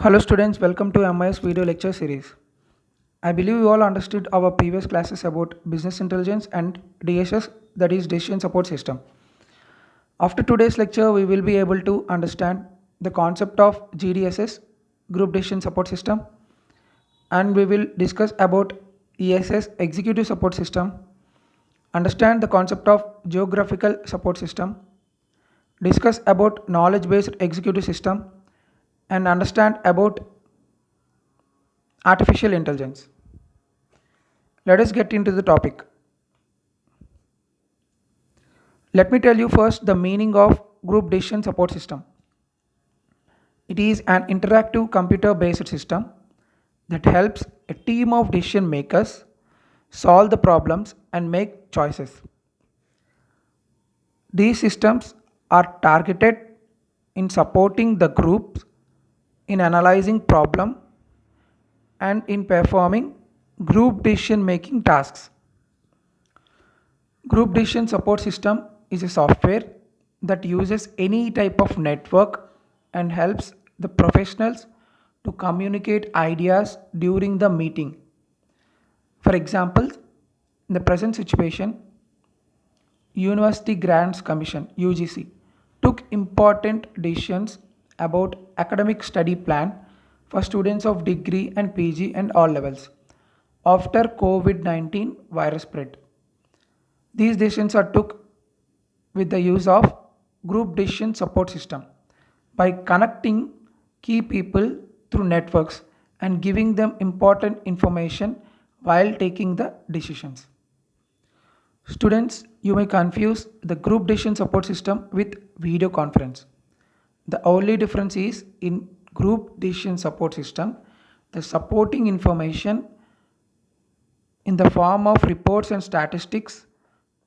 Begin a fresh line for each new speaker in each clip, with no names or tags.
Hello students, welcome to MIS video lecture series. I believe you all understood our previous classes about business intelligence and DSS, that is decision support system. After today's lecture, we will be able to understand the concept of GDSS, group decision support system, and we will discuss about ESS, executive support system, understand the concept of geographical support system, discuss about knowledge based executive system, and understand about artificial intelligence. Let us get into the topic. Let me tell you first the meaning of group decision support system. It is an interactive computer based system that helps a team of decision makers solve the problems and make choices. These systems are targeted in supporting the groups in analyzing problem and in performing group decision making tasks. Group decision support system is a software that uses any type of network and helps the professionals to communicate ideas during the meeting. For example, in the present situation, University Grants Commission UGC took important decisions about academic study plan for students of degree and PG and all levels after COVID-19 virus spread. These decisions are took with the use of group decision support system by connecting key people through networks and giving them important information while taking the decisions. Students, you may confuse the group decision support system with video conference. The only difference is in group decision support system, the supporting information in the form of reports and statistics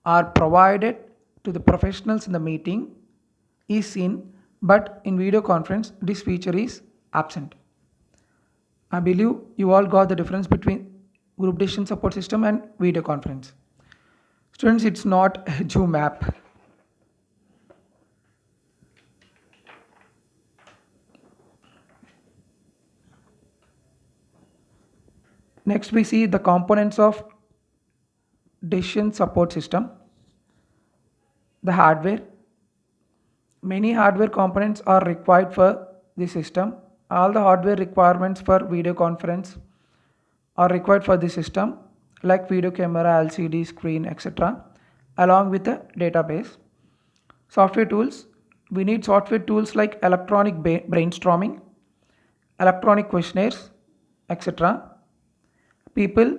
are provided to the professionals in the meeting is seen, but in video conference this feature is absent. I believe you all got the difference between group decision support system and video conference. Students, it's not a Zoom app. Next, we see the components of decision support system. The hardware. Many hardware components are required for the system. All the hardware requirements for video conference are required for the system, like video camera, LCD screen, etc., along with the database. Software tools. We need software tools like electronic brainstorming, electronic questionnaires, etc. People.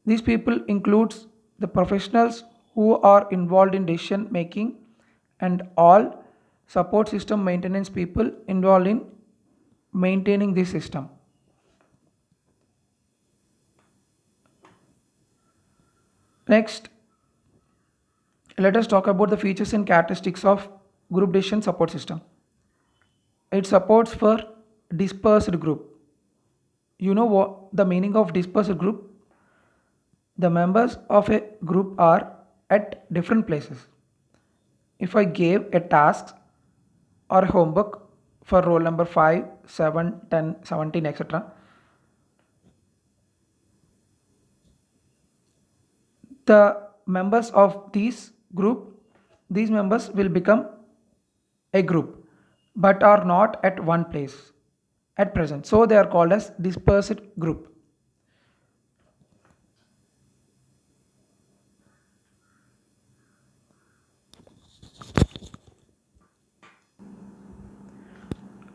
These people includes the professionals who are involved in decision making and all support system maintenance people involved in maintaining this system. Next, let us talk about the features and characteristics of group decision support system. It supports for dispersed group. You know what the meaning of dispersed group? The members of a group are at different places. If I gave a task or homework for roll number 5, 7, 10, 17, etc., the members of these members will become a group but are not at one place at present. So they are called as dispersed group.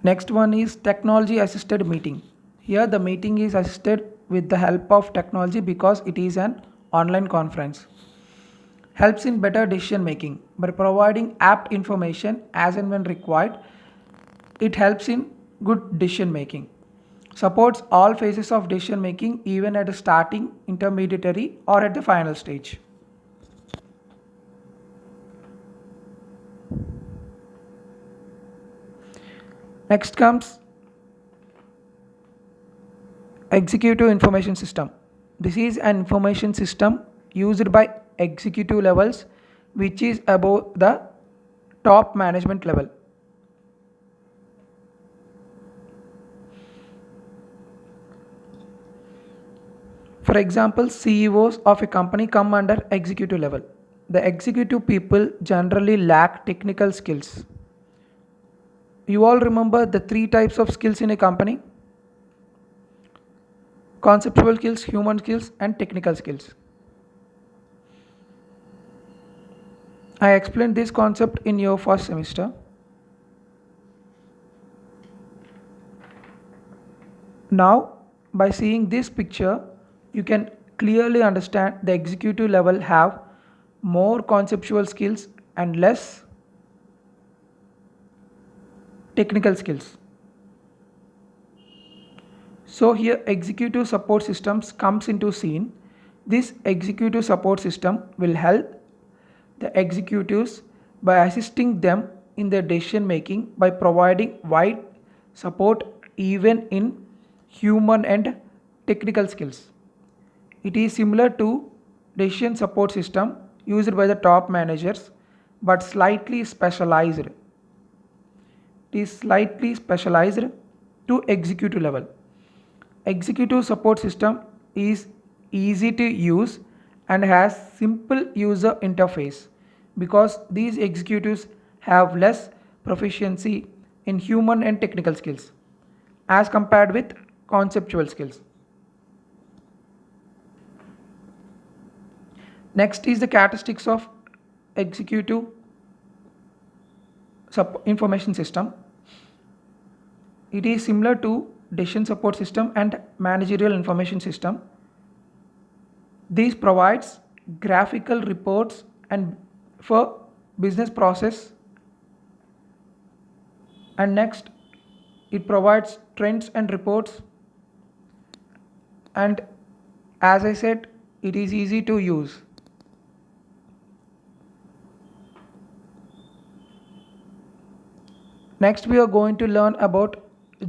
Next one is technology assisted meeting. Here the meeting is assisted with the help of technology because it is an online conference. Helps in better decision making by providing apt information as and when required. It helps in good decision making. Supports all phases of decision making, even at the starting, intermediary, or at the final stage. Next comes executive information system. This is an information system used by executive levels, which is above the top management level. For example, CEOs of a company come under executive level. The executive people generally lack technical skills. You all remember the three types of skills in a company: conceptual skills, human skills, and technical skills. I explained this concept in your first semester. Now, by seeing this picture, you can clearly understand the executive level have more conceptual skills and less technical skills. So here executive support systems comes into scene. This executive support system will help the executives by assisting them in their decision making by providing wide support even in human and technical skills. It is similar to decision support system used by the top managers but slightly specialized. It is slightly specialized to executive level. Executive support system is easy to use and has simple user interface because these executives have less proficiency in human and technical skills as compared with conceptual skills. Next is the characteristics of executive information system. It is similar to decision support system and managerial information system. These provides graphical reports and for business process, and next it provides trends and reports, and as I said, it is easy to use. Next we are going to learn about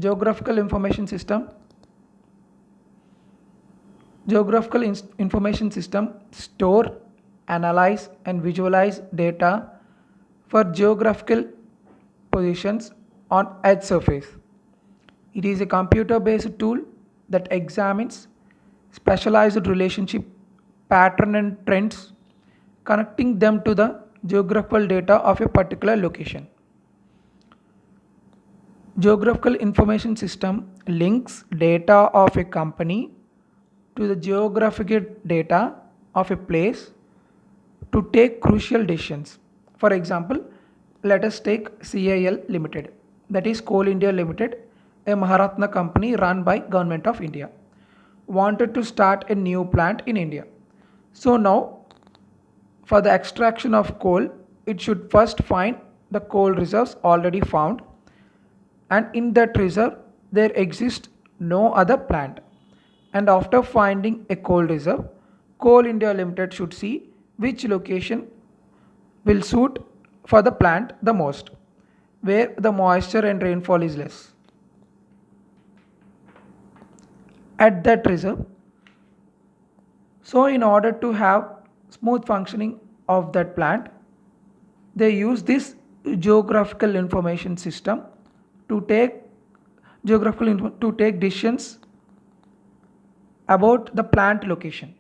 geographical information system. Geographical information system store, analyze and visualize data for geographical positions on Earth surface. It is a computer-based tool that examines specialized relationship, pattern and trends, connecting them to the geographical data of a particular location. Geographical information system links data of a company to the geographical data of a place to take crucial decisions. For example, let us take CIL Limited, that is Coal India Limited, a Maharatna company run by Government of India, wanted to start a new plant in India. So now for the extraction of coal, it should first find the coal reserves already found, and in that reserve there exists no other plant, and after finding a coal reserve, Coal India Limited should see which location will suit for the plant the most, where the moisture and rainfall is less at that reserve. So in order to have smooth functioning of that plant, they use this geographical information system to take decisions about the plant location.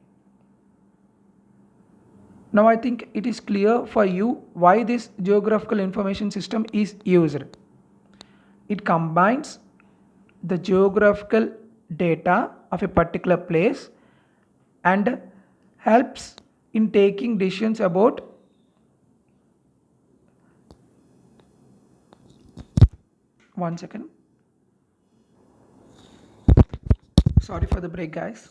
Now I think it is clear for you why this geographical information system is used. It combines the geographical data of a particular place and helps in taking decisions about one second. Sorry for the break, guys.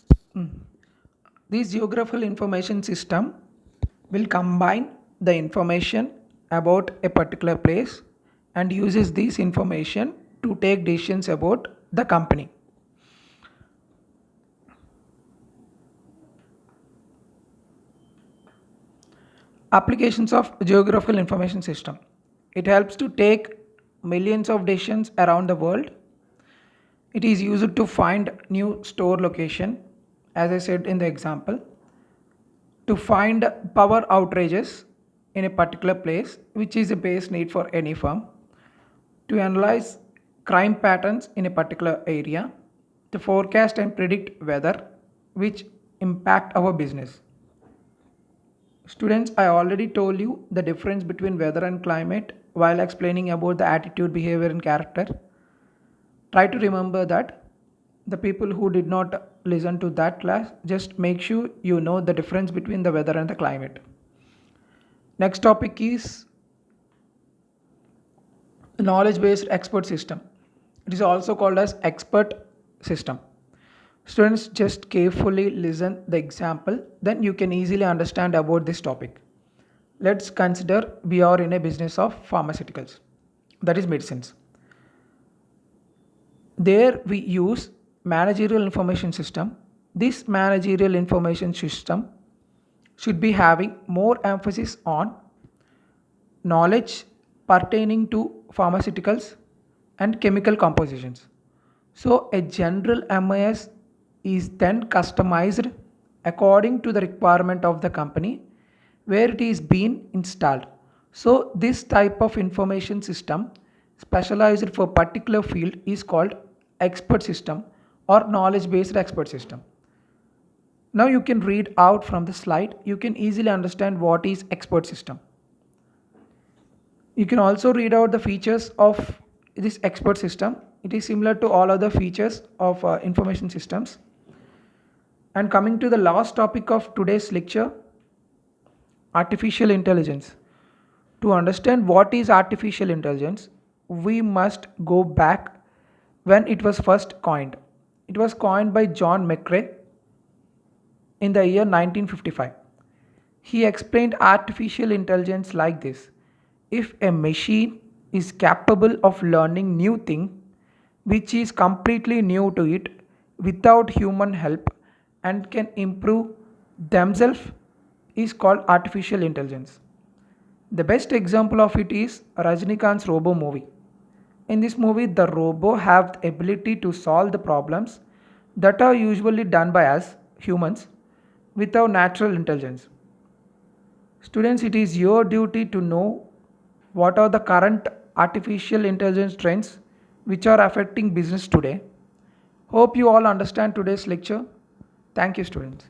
This geographical information system will combine the information about a particular place and uses this information to take decisions about the company. Applications of geographical information system. It helps to take millions of decisions around the world. It is used to find new store location, as I said in the example, to find power outages in a particular place, which is a base need for any firm, to analyze crime patterns in a particular area, to forecast and predict weather, which impact our business. Students, I already told you the difference between weather and climate while explaining about the attitude, behavior, and character. Try to remember that. The people who did not listen to that class, just make sure you know the difference between the weather and the climate. Next topic is knowledge based expert system. It is also called as expert system. Students, just carefully listen the example, then you can easily understand about this topic. Let's consider we are in a business of pharmaceuticals, that is medicines. There we use managerial information system. This managerial information system should be having more emphasis on knowledge pertaining to pharmaceuticals and chemical compositions. So a general MIS is then customized according to the requirement of the company where it is being installed. So this type of information system specialized for particular field is called expert system or knowledge based expert system. Now you can read out from the slide, you can easily understand what is expert system. You can also read out the features of this expert system. It is similar to all other features of information systems. And coming to the last topic of today's lecture, artificial intelligence. To understand what is artificial intelligence, we must go back when it was first coined. It was coined by John McCrae in the year 1955. He explained artificial intelligence like this: if a machine is capable of learning new thing which is completely new to it without human help and can improve themselves is called artificial intelligence. The best example of it is Rajnikant's Robo movie. In this movie, the robo have the ability to solve the problems that are usually done by us humans without natural intelligence. Students, it is your duty to know what are the current artificial intelligence trends which are affecting business today. Hope you all understand today's lecture. Thank you, students.